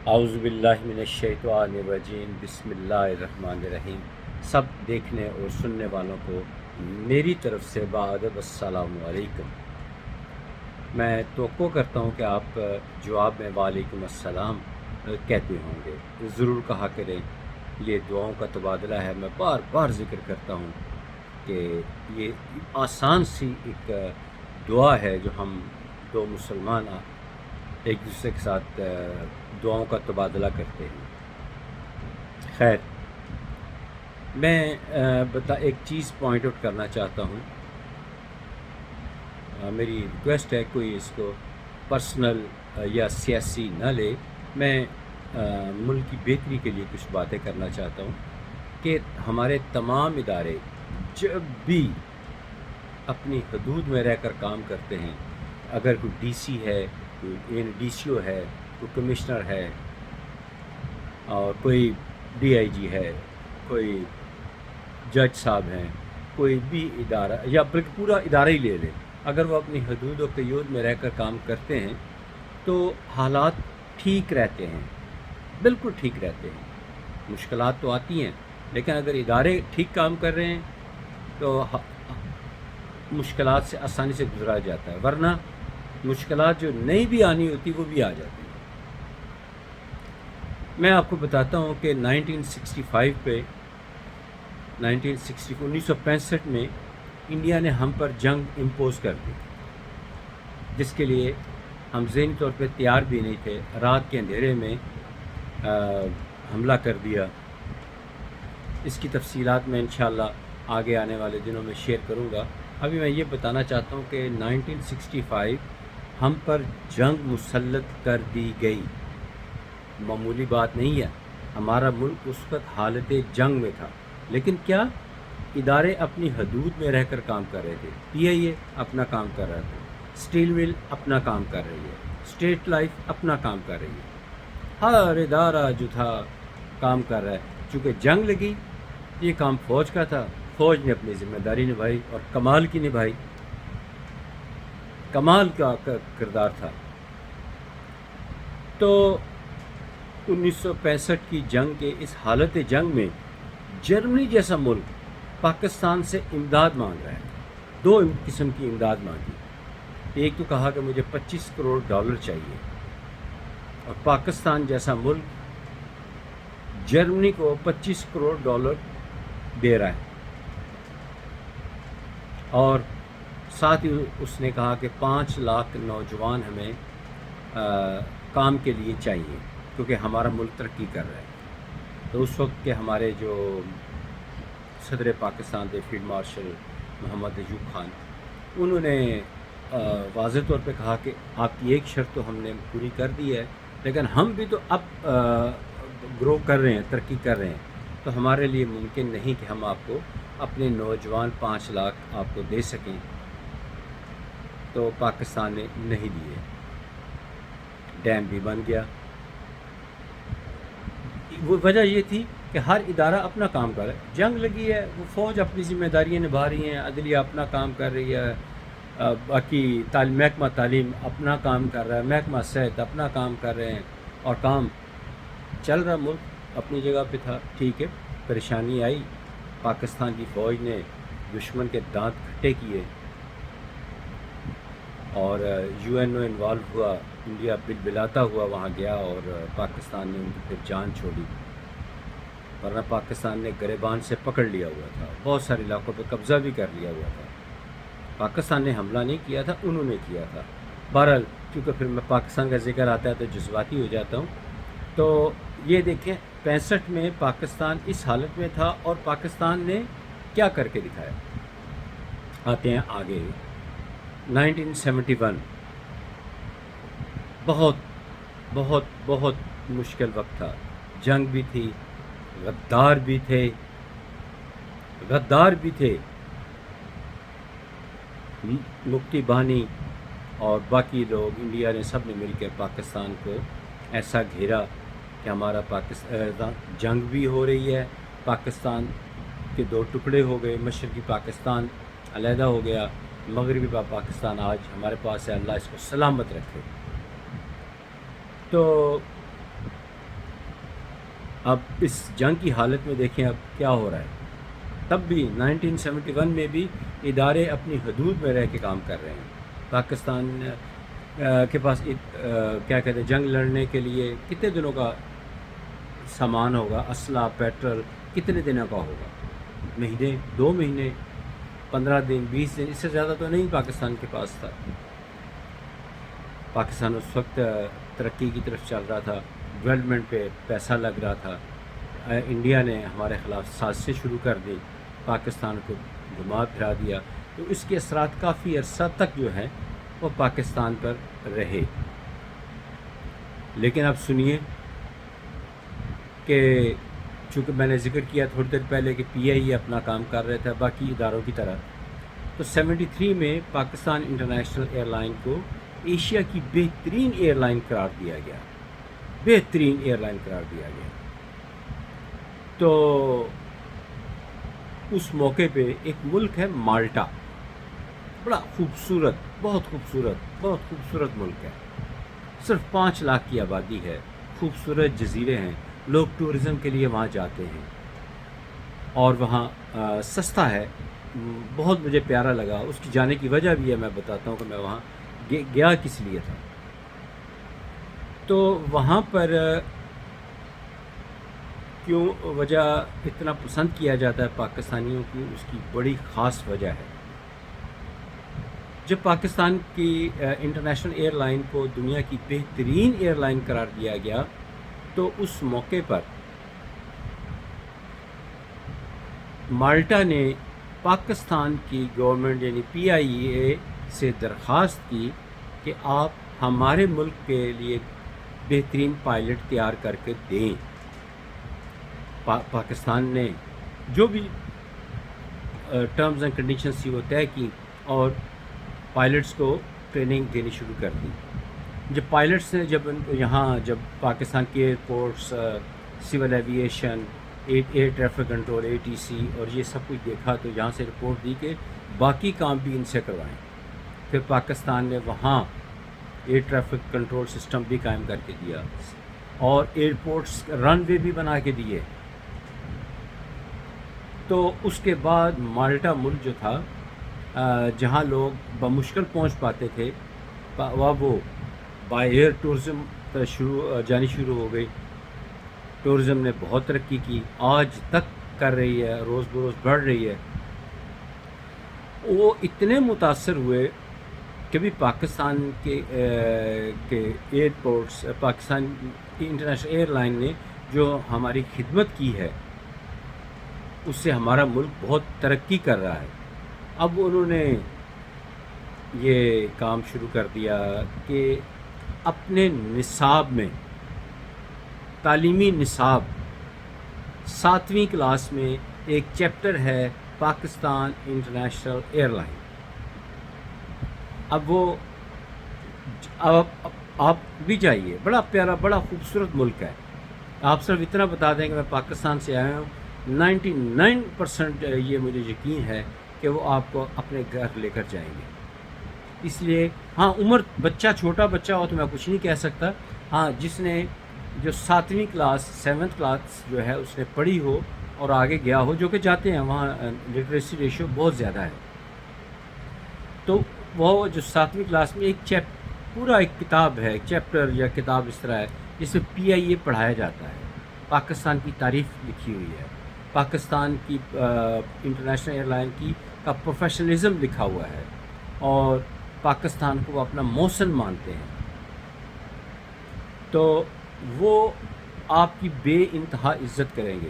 اعوذ باللہ من الشیطان الرجیم، بسم اللہ الرحمن الرحیم۔ سب دیکھنے اور سننے والوں کو میری طرف سے بادب السلام علیکم۔ میں توقع کرتا ہوں کہ آپ جواب میں وعلیکم السلام کہتے ہوں گے، ضرور کہا کریں۔ یہ دعاؤں کا تبادلہ ہے، میں بار بار ذکر کرتا ہوں کہ یہ آسان سی ایک دعا ہے جو ہم دو مسلمان ایک دوسرے کے ساتھ دعاؤں کا تبادلہ کرتے ہیں۔ خیر، میں ایک چیز پوائنٹ آؤٹ کرنا چاہتا ہوں۔ میری ریکویسٹ ہے کوئی اس کو پرسنل یا سیاسی نہ لے۔ میں ملک کی بہتری کے لیے کچھ باتیں کرنا چاہتا ہوں کہ ہمارے تمام ادارے جب بھی اپنی حدود میں رہ کر کام کرتے ہیں، اگر کوئی ڈی سی ہے، کوئی ڈی سی او ہے، کوئی کمشنر ہے، اور کوئی ڈی آئی جی ہے، کوئی جج صاحب ہیں، کوئی بھی ادارہ یا بلکہ پورا ادارہ ہی لے لیں، اگر وہ اپنی حدود و قیود میں رہ کر کام کرتے ہیں تو حالات ٹھیک رہتے ہیں، بالکل ٹھیک رہتے ہیں۔ مشکلات تو آتی ہیں، لیکن اگر ادارے ٹھیک کام کر رہے ہیں تو مشکلات سے آسانی سے گزرا جاتا ہے، ورنہ مشکلات جو نہیں بھی آنی ہوتی وہ بھی آ جاتی ہیں۔ میں آپ کو بتاتا ہوں کہ 1965 میں انڈیا نے ہم پر جنگ امپوز کر دی، جس کے لیے ہم ذہنی طور پہ تیار بھی نہیں تھے۔ رات کے اندھیرے میں حملہ کر دیا۔ اس کی تفصیلات میں انشاءاللہ آگے آنے والے دنوں میں شیئر کروں گا۔ ابھی میں یہ بتانا چاہتا ہوں کہ 1965 ہم پر جنگ مسلط کر دی گئی، معمولی بات نہیں ہے۔ ہمارا ملک اس وقت حالت جنگ میں تھا، لیکن کیا ادارے اپنی حدود میں رہ کر کام کر رہے تھے۔ پی آئی اے اپنا کام کر رہا تھا، اسٹیل مل اپنا کام کر رہی ہے، اسٹیٹ لائف اپنا کام کر رہی ہے، ہر ادارہ جو تھا کام کر رہا ہے۔ چونکہ جنگ لگی، یہ کام فوج کا تھا، فوج نے اپنی ذمہ داری نبھائی اور کمال کی نبھائی، کمال کا کردار تھا۔ تو 1965 کی جنگ کے اس حالت جنگ میں جرمنی جیسا ملک پاکستان سے امداد مانگ رہا ہے۔ دو قسم کی امداد مانگی۔ ایک تو کہا کہ مجھے $25 کروڑ چاہیے، اور پاکستان جیسا ملک جرمنی کو $25 کروڑ دے رہا ہے، اور ساتھ ہی اس نے کہا کہ 5 لاکھ نوجوان ہمیں کام کے لیے چاہیے، کیونکہ ہمارا ملک ترقی کر رہا ہے۔ تو اس وقت کے ہمارے جو صدر پاکستان تھے فیلڈ مارشل محمد ایوب خان، انہوں نے واضح طور پہ کہا کہ آپ کی ایک شرط تو ہم نے پوری کر دی ہے، لیکن ہم بھی تو اب گرو کر رہے ہیں، ترقی کر رہے ہیں، تو ہمارے لیے ممکن نہیں کہ ہم آپ کو اپنے نوجوان 5 لاکھ آپ کو دے سکیں۔ تو پاکستان نے نہیں دیے، ڈیم بھی بن گیا۔ وہ وجہ یہ تھی کہ ہر ادارہ اپنا کام کر رہا ہے۔ جنگ لگی ہے، وہ فوج اپنی ذمہ داریاں نبھا رہی ہیں، عدلیہ اپنا کام کر رہی ہے، باقی محکمہ تعلیم اپنا کام کر رہا ہے، محکمہ صحت اپنا کام کر رہے ہیں، اور کام چل رہا۔ ملک اپنی جگہ پہ تھا، ٹھیک ہے۔ پریشانی آئی، پاکستان کی فوج نے دشمن کے دانت کھٹے کیے، اور یو این او انوالو ہوا، انڈیا بلاتا ہوا وہاں گیا، اور پاکستان نے ان کی پھر جان چھوڑی، ورنہ پاکستان نے گریبان سے پکڑ لیا ہوا تھا، بہت سارے علاقوں پہ قبضہ بھی کر لیا ہوا تھا۔ پاکستان نے حملہ نہیں کیا تھا، انہوں نے کیا تھا۔ بہرحال کیونکہ پھر میں پاکستان کا ذکر آتا ہے تو جذباتی ہو جاتا ہوں۔ تو یہ دیکھیں 65 میں پاکستان اس حالت میں تھا، اور پاکستان نے کیا کر کے دکھایا۔ آتے ہیں آگے 1971، بہت بہت بہت مشکل وقت تھا، جنگ بھی تھی، غدار بھی تھے، مفتی بانی اور باقی لوگ، انڈیا نے سب نے مل کے پاکستان کو ایسا گھیرا کہ ہمارا جنگ بھی ہو رہی ہے، پاکستان کے 2 ٹکڑے ہو گئے، مشرقی پاکستان علیحدہ ہو گیا، مغربی پاکستان آج ہمارے پاس ہے، اللہ اس کو سلامت رکھے۔ تو اب اس جنگ کی حالت میں دیکھیں اب کیا ہو رہا ہے. تب بھی 1971 میں بھی ادارے اپنی حدود میں رہ کے کام کر رہے ہیں. پاکستان کے پاس کیا کہتے ہیں جنگ لڑنے کے لیے کتنے دنوں کا سامان ہوگا، اسلحہ، پیٹرول کتنے دنوں کا ہوگا؟ مہینے، 2 مہینے، 15 دن، 20 دن، اس سے زیادہ تو نہیں پاکستان کے پاس تھا. پاکستان اس وقت ترقی کی طرف چل رہا تھا، ڈیولپمنٹ پہ پیسہ لگ رہا تھا. انڈیا نے ہمارے خلاف سازشیں شروع کر دی، پاکستان کو گھما پھرا دیا، تو اس کے اثرات کافی عرصہ تک جو ہیں وہ پاکستان پر رہے. لیکن اب سنیے کہ چونکہ میں نے ذکر کیا تھوڑی دیر پہلے کہ پی آئی اے اپنا کام کر رہے تھے باقی اداروں کی طرح، تو 73 میں پاکستان انٹرنیشنل ایئر لائن کو ایشیا کی بہترین ایئر لائن قرار دیا گیا، بہترین ایئر لائن قرار دیا گیا. تو اس موقع پہ ایک ملک ہے مالٹا، بڑا خوبصورت، بہت خوبصورت، بہت خوبصورت ملک ہے. صرف 5 لاکھ کی آبادی ہے، خوبصورت جزیرے ہیں، لوگ ٹورزم کے لیے وہاں جاتے ہیں، اور وہاں سستا ہے. بہت مجھے پیارا لگا. اس کی جانے کی وجہ بھی ہے، میں بتاتا ہوں کہ میں وہاں گیا کس لیے تھا. تو وہاں پر کیوں وجہ اتنا پسند کیا جاتا ہے پاکستانیوں کی، اس کی بڑی خاص وجہ ہے. جب پاکستان کی انٹرنیشنل ایئر لائن کو دنیا کی بہترین ایئر لائن قرار دیا گیا، تو اس موقع پر مالٹا نے پاکستان کی گورنمنٹ یعنی پی آئی اے سے درخواست کی کہ آپ ہمارے ملک کے لیے بہترین پائلٹ تیار کر کے دیں. پاکستان نے جو بھی ٹرمز اینڈ کنڈیشنز تھی وہ طے کی اور پائلٹس کو ٹریننگ دینی شروع کر دی. جب پائلٹس نے جب پاکستان کے airports, civil aviation, air traffic control, A T C اور یہ سب کچھ دیکھا، تو یہاں سے رپورٹ دی کہ باقی کام بھی ان سے کروائیں. پھر پاکستان نے وہاں ایئر ٹریفک کنٹرول سسٹم بھی قائم کر کے دیا اور ایئرپورٹس رن وے بھی بنا کے دیے. تو اس کے بعد مالٹا ملک جو تھا جہاں لوگ بمشکل پہنچ پاتے تھے، وہ بائی ایئر ٹورزم جانی شروع ہو گئی. ٹورزم نے بہت ترقی کی، آج تک کر رہی ہے، روز بروز بڑھ رہی ہے. وہ اتنے متاثر ہوئے کہ بھی پاکستان کے ایئرپورٹس، پاکستان کی انٹرنیشنل ایئر لائن نے جو ہماری خدمت کی ہے اس سے ہمارا ملک بہت ترقی کر رہا ہے. اب انہوں نے یہ کام شروع کر دیا کہ اپنے نصاب میں، تعلیمی نصاب 7ویں کلاس میں ایک چیپٹر ہے پاکستان انٹرنیشنل ایئر لائن. اب وہ آپ بھی جائیے، بڑا پیارا، بڑا خوبصورت ملک ہے. آپ صرف اتنا بتا دیں کہ میں پاکستان سے آیا ہوں، 99% یہ مجھے یقین ہے کہ وہ آپ کو اپنے گھر لے کر جائیں گے. اس لیے ہاں، بچہ چھوٹا بچہ ہو تو میں کچھ نہیں کہہ سکتا. ہاں، جس نے جو 7ویں کلاس 7th کلاس جو ہے اس نے پڑھی ہو اور آگے گیا ہو، جو کہ جاتے ہیں، وہاں لٹریسی ریشو بہت زیادہ ہے. تو وہ جو 7ویں کلاس میں پورا ایک کتاب ہے، ایک چیپٹر یا کتاب اس طرح ہے جس میں پی آئی اے پڑھایا جاتا ہے. پاکستان کی تعریف لکھی ہوئی ہے، پاکستان کی انٹرنیشنل ایئر لائن کا پروفیشنلزم لکھا ہوا ہے، اور پاکستان کو وہ اپنا موسن مانتے ہیں. تو وہ آپ کی بے انتہا عزت کریں گے.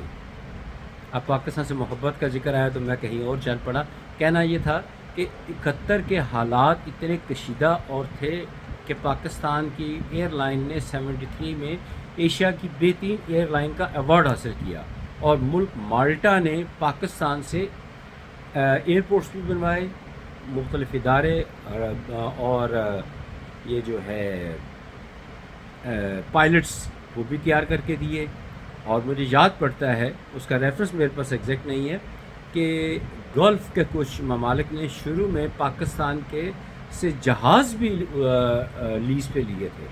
اب پاکستان سے محبت کا ذکر آیا تو میں کہیں اور چل پڑا. کہنا یہ تھا کہ 71 کے حالات اتنے کشیدہ اور تھے کہ پاکستان کی ایئر لائن نے 73 میں ایشیا کی بہترین ایئر لائن کا ایوارڈ حاصل کیا، اور ملک مالٹا نے پاکستان سے ایئرپورٹس بھی بنوائے، مختلف ادارے اور یہ جو ہے پائلٹس وہ بھی تیار کر کے دیے. اور مجھے یاد پڑتا ہے، اس کا ریفرنس میرے پاس ایگزیکٹ نہیں ہے، کہ گلف کے کچھ ممالک نے شروع میں پاکستان سے جہاز بھی لیز پہ لیے تھے.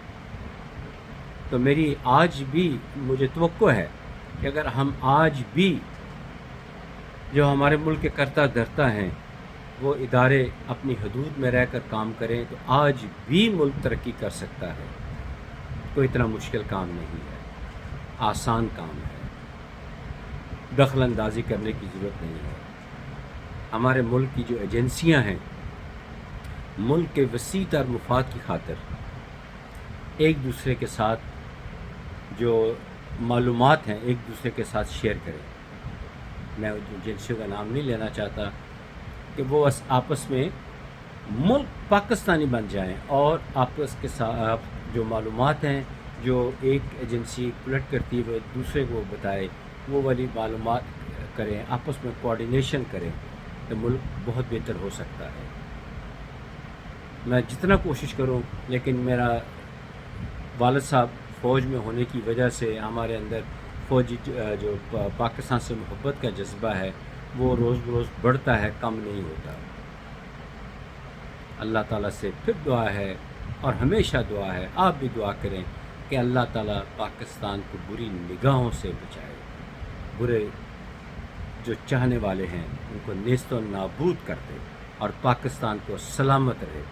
تو میری آج بھی مجھے توقع ہے کہ اگر ہم آج بھی جو ہمارے ملک کے کرتا دھرتا ہیں وہ ادارے اپنی حدود میں رہ کر کام کریں تو آج بھی ملک ترقی کر سکتا ہے. کوئی اتنا مشکل کام نہیں ہے، آسان کام ہے، دخل اندازی کرنے کی ضرورت نہیں ہے. ہمارے ملک کی جو ایجنسیاں ہیں ملک کے وسیع تر مفاد کی خاطر ایک دوسرے کے ساتھ جو معلومات ہیں ایک دوسرے کے ساتھ شیئر کریں. میں ایجنسیوں کا نام نہیں لینا چاہتا کہ وہ آپس میں ملک پاکستانی بن جائیں اور آپس کے ساتھ جو معلومات ہیں جو ایک ایجنسی کلیکٹ کرتی ہے وہ دوسرے کو بتائے، وہ والی معلومات کریں، آپس میں کوارڈینیشن کریں تو ملک بہت بہتر ہو سکتا ہے. میں جتنا کوشش کروں، لیکن میرا والد صاحب فوج میں ہونے کی وجہ سے ہمارے اندر فوجی جو پاکستان سے محبت کا جذبہ ہے وہ روز بروز بڑھتا ہے، کم نہیں ہوتا. اللہ تعالیٰ سے پھر دعا ہے اور ہمیشہ دعا ہے، آپ بھی دعا کریں کہ اللہ تعالیٰ پاکستان کو بری نگاہوں سے بچائے، برے جو چاہنے والے ہیں ان کو نیست و نابود کر دے اور پاکستان کو سلامت رہے.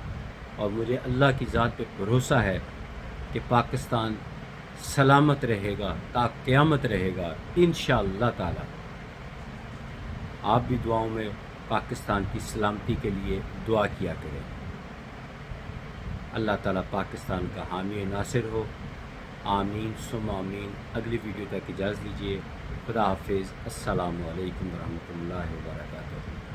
اور مجھے اللہ کی ذات پہ بھروسہ ہے کہ پاکستان سلامت رہے گا تا قیامت رہے گا انشاءاللہ تعالی. آپ بھی دعاؤں میں پاکستان کی سلامتی کے لیے دعا کیا کریں. اللہ تعالیٰ پاکستان کا حامی ناصر ہو. آمین ثم آمین. اگلی ویڈیو تک اجازت دیجیے. خدا حافظ. السلام علیکم ورحمۃ اللہ وبرکاتہ.